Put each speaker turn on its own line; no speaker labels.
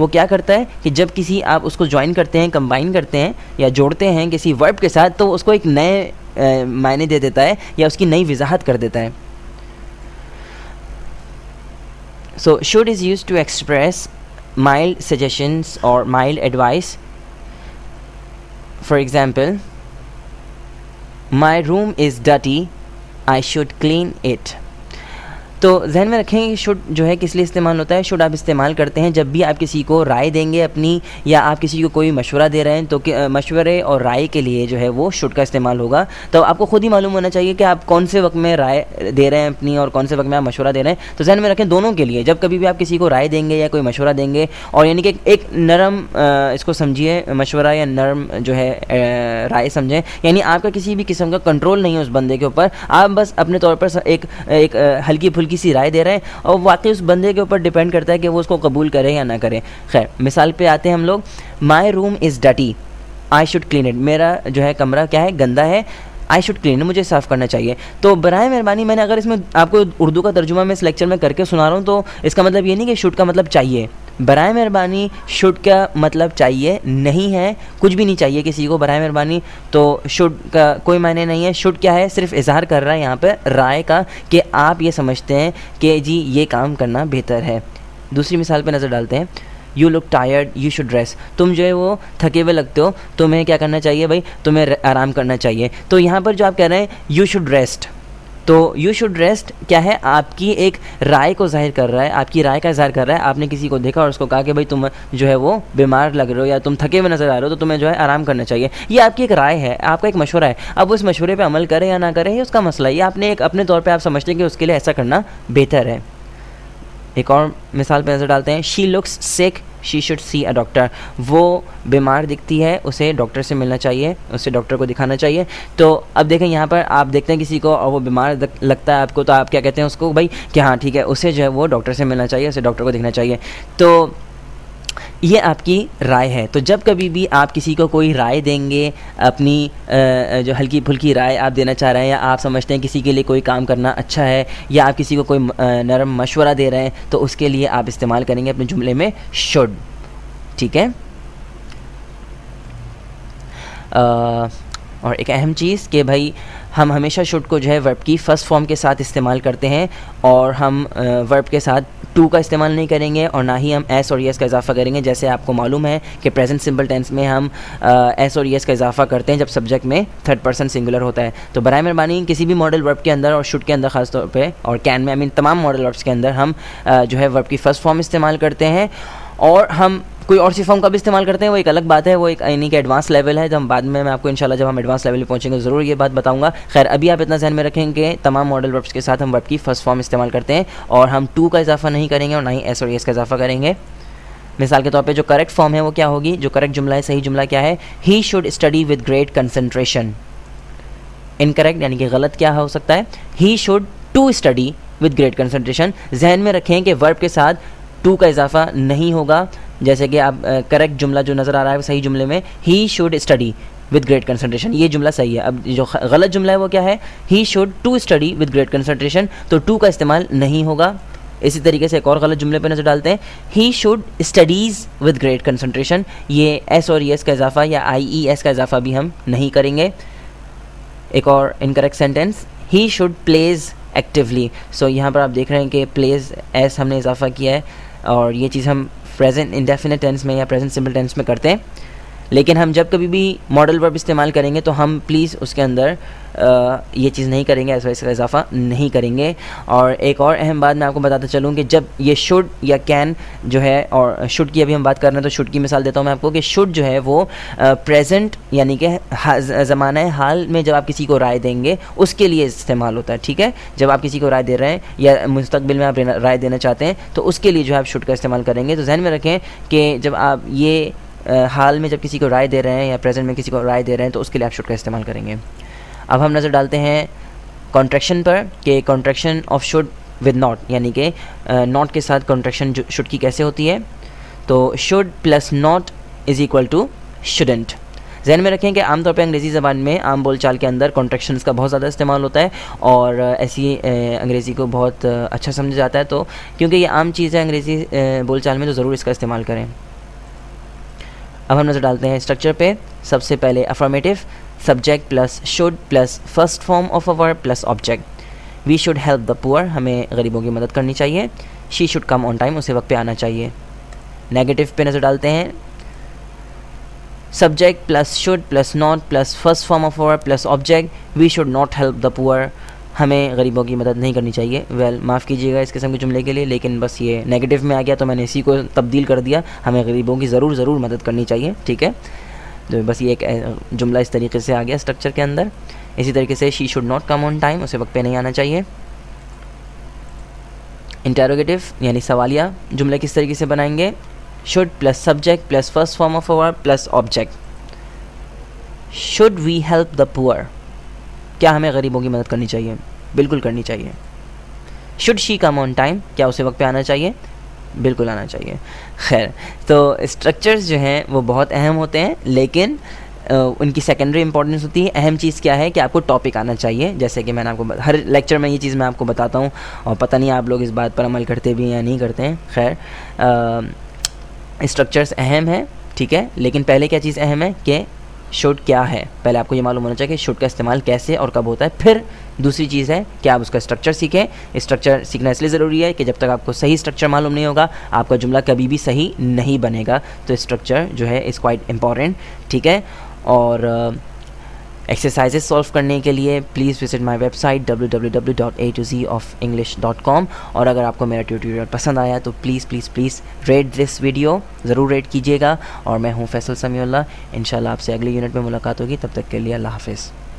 वो क्या करता है कि जब किसी आप उसको ज्वाइन करते हैं, कंबाइन करते हैं या जोड़ते हैं किसी वर्ब के साथ, तो उसको एक नए मायने दे देता है या उसकी नई वजाहत कर देता है. So should is used to express mild suggestions or mild advice. For example, my room is dirty, I should clean it. तो जहन में रखें कि शुड जो है किस लिए इस्तेमाल होता है. शुड आप इस्तेमाल करते हैं जब भी आप किसी को राय देंगे अपनी, या आप किसी को कोई मशवरा दे रहे हैं, तो मशवरे और राय के लिए जो है वो शुड का इस्तेमाल होगा. तो आपको खुद ही मालूम होना चाहिए कि आप कौन से वक्त में राय दे रहे हैं अपनी और कौन से वक्त में आप मशवरा दे रहे हैं. तो जहन में रखें दोनों के लिए, जब कभी भी आप किसी को राय देंगे या कोई मशवरा देंगे, और यानी कि एक नरम इसको समझिए मशवरा या नरम जो है राय समझें, यानी आपका किसी भी किस्म का कंट्रोल नहीं है उस बंदे के ऊपर, आप बस अपने तौर पर एक हल्की फुल्की सी राय दे रहे हैं, और वाकई उस बंदे के ऊपर डिपेंड करता है कि वो उसको कबूल करे या ना करे. खैर मिसाल पे आते हैं हम लोग. My room is dirty, I should clean it. मेरा जो है कमरा क्या है, गंदा है, आई शुड क्लीन, मुझे साफ़ करना चाहिए. तो बराए मेहरबानी मैंने अगर इसमें आपको उर्दू का तर्जुमा मैं इस लेक्चर में करके सुना रहा हूँ, तो इसका मतलब ये नहीं कि शुड का मतलब चाहिए. बराए मेहरबानी शुड का मतलब चाहिए नहीं है, कुछ भी नहीं चाहिए किसी को बराए मेहरबानी. तो शुड का कोई मायने नहीं है. शुड क्या है, सिर्फ इजहार कर रहा है यहाँ पर राय का कि आप ये समझते हैं कि जी ये काम करना बेहतर है. दूसरी मिसाल पे नज़र डालते हैं. You look tired, you should rest. तुम जो है वो थके हुए लगते हो, तुम्हें क्या करना चाहिए भाई, तुम्हें आराम करना चाहिए. तो यहाँ पर जो आप कह रहे हैं यू शुड रेस्ट, तो यू शुड रेस्ट क्या है, आपकी एक राय को जाहिर कर रहा है, आपकी राय का इज़हार कर रहा है. आपने किसी को देखा और उसको कहा कि भाई तुम जो है वो बीमार लग रहे हो या तुम थके हुए नज़र आ रहे हो, तो तुम्हें जो है आराम करना चाहिए. ये आपकी एक राय है, आपका एक मशवरा है. अब उस मशवरे पे अमल करें या ना करें ये उसका मसला है. ये आपने एक अपने तौर पे आप समझते हैं कि उसके लिए ऐसा करना बेहतर है. एक और मिसाल पे नज़र डालते हैं. She looks sick, she should see a doctor. वो बीमार दिखती है, उसे डॉक्टर से मिलना चाहिए, उसे डॉक्टर को दिखाना चाहिए. तो अब देखें यहाँ पर आप देखते हैं किसी को और वो बीमार लगता है आपको, तो आप क्या कहते हैं उसको भाई कि हाँ ठीक है, उसे जो है वो डॉक्टर से मिलना चाहिए, उसे डॉक्टर को दिखना चाहिए. तो ये आपकी राय है. तो जब कभी भी आप किसी को कोई राय देंगे, अपनी जो हल्की फुल्की राय आप देना चाह रहे हैं, या आप समझते हैं किसी के लिए कोई काम करना अच्छा है, या आप किसी को कोई नरम मशवरा दे रहे हैं, तो उसके लिए आप इस्तेमाल करेंगे अपने जुमले में शुड. ठीक है. और एक अहम चीज़ कि भाई हम हमेशा शुड को जो है वर्ब की फ़र्स्ट फॉर्म के साथ इस्तेमाल करते हैं, और हम वर्ब के साथ टू का इस्तेमाल नहीं करेंगे, और ना ही हम एस और यस का इजाफा करेंगे. जैसे आपको मालूम है कि प्रेजेंट सिंपल टेंस में हम एस और यस का इजाफा करते हैं जब सब्जेक्ट में थर्ड पर्सन सिंगुलर होता है. तो बराए मेहरबानी किसी भी मॉडल वर्ब के अंदर और शुड के अंदर ख़ास तौर पे, और कैन में, आई मीन तमाम मॉडल वर्ब्स के अंदर हम जो है वर्ब की फ़र्स्ट फॉर्म इस्तेमाल करते हैं, और हम कोई और सी फॉर्म का भी इस्तेमाल करते हैं. वो एक अलग बात है, वो एक यानी कि एडवांस लेवल है. जब हम बाद में मैं आपको इंशाल्लाह जब हम एडवांस लेवल पे पहुंचेंगे ज़रूर ये बात बताऊंगा. खैर अभी आप इतना ध्यान में रखें कि तमाम मॉडल वर्ब्स के साथ हम वर्ब की फ़र्स्ट फॉर्म इस्तेमाल करते हैं, और हम टू का इजाफा नहीं करेंगे और ना ही एस और एस का इजाफा करेंगे. मिसाल के तौर पे जो करेक्ट फॉर्म है वो क्या होगी, जो करेक्ट जुमला है, सही जुमला क्या है, he should study with great concentration. Incorrect यानी कि गलत क्या हो सकता है, he should to study with great concentration. जहन में रखें कि वर्ब के साथ टू का इजाफा नहीं होगा. जैसे कि आप करेक्ट जुमला जो नज़र आ रहा है सही जुमले में ही should study with great concentration, ये जुमला सही है. अब जो गलत जुमला है वो क्या है, he should to study with great concentration, तो टू का इस्तेमाल नहीं होगा. इसी तरीके से एक और गलत जुमले पे नज़र डालते हैं. He should studies with great concentration, ये एस और एस का इजाफा या आई ई एस का इजाफा भी हम नहीं करेंगे. एक और incorrect sentence, he should plays actively. So यहाँ पर आप देख रहे हैं कि प्लेज एस हमने इजाफा किया है, और ये चीज़ हम प्रेजेंट इंडेफिनिट टेंस में या प्रेजेंट सिंपल टेंस में करते हैं. लेकिन हम जब कभी भी मॉडल वर्ब इस्तेमाल करेंगे तो हम प्लीज़ उसके अंदर ये चीज़ नहीं करेंगे, ऐसा इसका इजाफा नहीं करेंगे. और एक और अहम बात मैं आपको बताता चलूँ कि जब ये शुड या कैन जो है, और शुड की अभी हम बात कर रहे हैं तो शुड की मिसाल देता हूँ मैं आपको कि शुड जो है वो प्रेजेंट यानी कि ज़माना हाल में जब आप किसी को राय देंगे उसके लिए इस्तेमाल होता है. ठीक है, जब आप किसी को राय दे रहे हैं या मुस्तकबिल में आप राय देना चाहते हैं तो उसके लिए जो है आप शुड का इस्तेमाल करेंगे. तो ज़हन में रखें कि जब आप ये हाल में जब किसी को राय दे रहे हैं या प्रेजेंट में किसी को राय दे रहे हैं तो उसके लिए आप शुड का इस्तेमाल करेंगे. अब हम नज़र डालते हैं कॉन्ट्रैक्शन पर कि contraction of should with not, यानी कि नॉट के साथ कॉन्ट्रैक्शन शुड की कैसे होती है. तो should plus not is equal to shouldn't. ज़हन में रखें कि आमतौर पे अंग्रेज़ी ज़बान में आम बोलचाल के अंदर कॉन्ट्रैक्शंस का बहुत ज़्यादा इस्तेमाल होता है, और ऐसी अंग्रेज़ी को बहुत अच्छा समझा जाता है. तो क्योंकि ये आम चीज़ है अंग्रेज़ी बोलचाल में, तो ज़रूर इसका इस्तेमाल करें. अब हम नज़र डालते हैं स्ट्रक्चर पे। सबसे पहले affirmative, subject plus should plus first form of a verb plus object. We should help the poor, हमें गरीबों की मदद करनी चाहिए। She should come on time, उसे वक्त पे आना चाहिए। नेगेटिव पे नज़र डालते हैं। Subject plus should plus not plus first form of verb plus object. We should not help the poor, हमें गरीबों की मदद नहीं करनी चाहिए। माफ़ कीजिएगा इस किस्म के जुमले के लिए, लेकिन बस ये नेगेटिव में आ गया तो मैंने इसी को तब्दील कर दिया। हमें गरीबों की ज़रूर मदद करनी चाहिए, ठीक है। तो बस ये एक जुमला इस तरीके से आ गया स्ट्रक्चर के अंदर। इसी तरीके से she should not come on time, उसे वक्त पे नहीं आना चाहिए। इंटेरोगेटिव यानी सवालिया जुमले किस तरीके से बनाएंगे? Should plus subject plus first form of a verb plus object. Should we help the poor, क्या हमें गरीबों की मदद करनी चाहिए? बिल्कुल करनी चाहिए। Should she come on time, क्या उसे वक्त पे आना चाहिए? बिल्कुल आना चाहिए। खैर, तो स्ट्रक्चर्स जो हैं वो बहुत अहम होते हैं, लेकिन उनकी सेकेंडरी इंपॉर्टेंस होती है। अहम चीज़ क्या है कि आपको टॉपिक आना चाहिए। जैसे कि मैंने आपको हर लेक्चर में ये चीज़ मैं आपको बताता हूँ, और पता नहीं आप लोग इस बात पर अमल करते भी हैं या नहीं करते हैं। खैर, स्ट्रक्चर्स अहम है, ठीक है, लेकिन पहले क्या चीज़ अहम है कि शुड क्या है। पहले आपको ये मालूम होना चाहिए कि शुड का इस्तेमाल कैसे और कब होता है। फिर दूसरी चीज़ है कि आप उसका स्ट्रक्चर सीखें। स्ट्रक्चर सीखना इसलिए ज़रूरी है कि जब तक आपको सही स्ट्रक्चर मालूम नहीं होगा, आपका जुमला कभी भी सही नहीं बनेगा। तो स्ट्रक्चर जो है इज़ क्वाइट इम्पॉर्टेंट, ठीक है। और एक्सरसाइजेस सॉल्व करने के लिए please visit my website www.a2zoffenglish.com। और अगर आपको मेरा ट्यूटोरियल पसंद आया तो प्लीज़ रेट दिस वीडियो, ज़रूर रेट कीजिएगा। और मैं हूँ फैसल समीउल्लाह, इंशाल्लाह आपसे अगले यूनिट में मुलाकात होगी। तब तक के लिए अल्लाह हाफ़िज़।